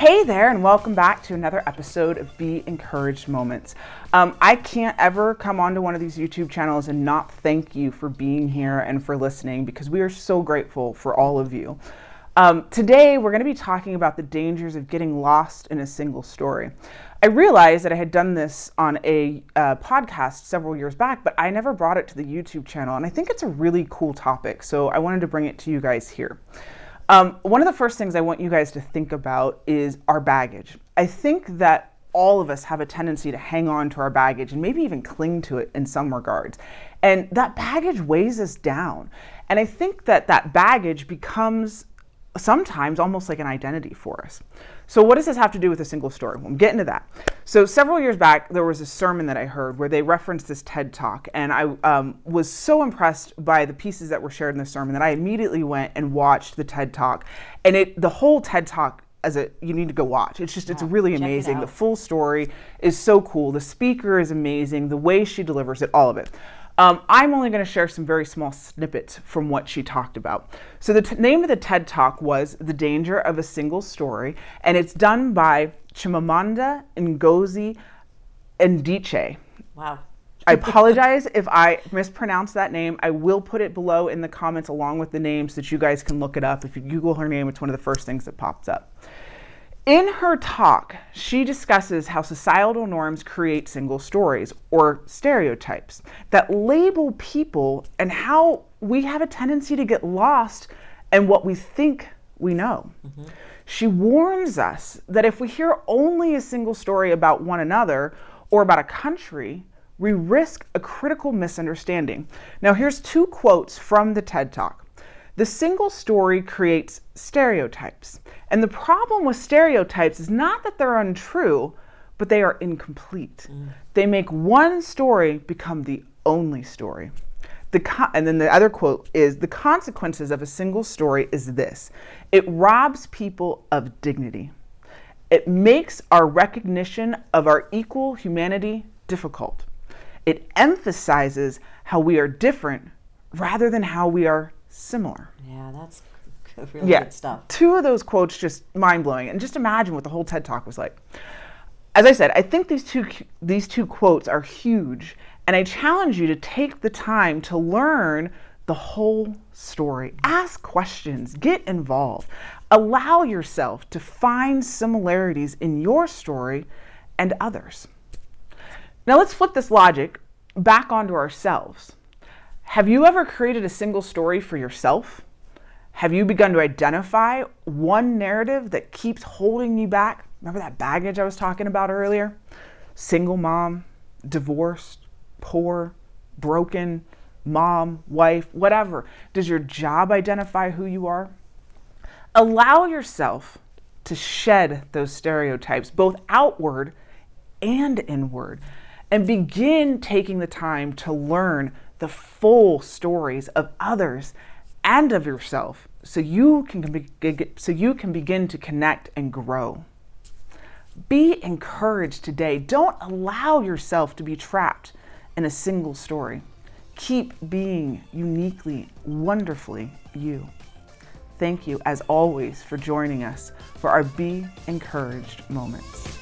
Hey there, and welcome back to another episode of Be Encouraged Moments. I can't ever come onto one of these YouTube channels and not thank you for being here and for listening, because we are so grateful for all of you. Today, we're going to be talking about the dangers of getting lost in a single story. I realized that I had done this on a podcast several years back, but I never brought it to the YouTube channel, and I think it's a really cool topic, so I wanted to bring it to you guys here. One of the first things I want you guys to think about is our baggage. I think that all of us have a tendency to hang on to our baggage and maybe even cling to it in some regards. And that baggage weighs us down. And I think that that baggage becomes sometimes almost like an identity for us. So what does this have to do with a single story? Well, I'm getting to that. So several years back, there was a sermon that I heard where they referenced this TED Talk, and I was so impressed by the pieces that were shared in the sermon that I immediately went and watched the TED Talk. And the whole TED Talk, you need to go watch. It's really amazing. The full story is so cool. The speaker is amazing. The way she delivers it, all of it. I'm only going to share some very small snippets from what she talked about. So the name of the TED Talk was The Danger of a Single Story, and it's done by Chimamanda Ngozi Adichie. Wow. I apologize if I mispronounce that name. I will put it below in the comments along with the name so that you guys can look it up. If you Google her name, it's one of the first things that pops up. In her talk, she discusses how societal norms create single stories or stereotypes that label people and how we have a tendency to get lost in what we think we know. Mm-hmm. She warns us that if we hear only a single story about one another or about a country, we risk a critical misunderstanding. Now, here's two quotes from the TED Talk. The single story creates stereotypes. And the problem with stereotypes is not that they're untrue, but they are incomplete. They make one story become the only story. And then the other quote is, the consequences of a single story is this: it robs people of dignity. It makes our recognition of our equal humanity difficult. It emphasizes how we are different rather than how we are similar. Yeah, that's really good stuff. Two of those quotes just mind-blowing. And just imagine what the whole TED Talk was like. As I said, I think these two quotes are huge, and I challenge you to take the time to learn the whole story. Ask questions, get involved. Allow yourself to find similarities in your story and others. Now let's flip this logic back onto ourselves. Have you ever created a single story for yourself? Have you begun to identify one narrative that keeps holding you back? Remember that baggage I was talking about earlier? Single mom, divorced, poor, broken, mom, wife, whatever. Does your job identify who you are? Allow yourself to shed those stereotypes, both outward and inward, and begin taking the time to learn the full stories of others and of yourself, so you can begin to connect and grow. Be encouraged today. Don't allow yourself to be trapped in a single story. Keep being uniquely, wonderfully you. Thank you, as always, for joining us for our Be Encouraged Moments.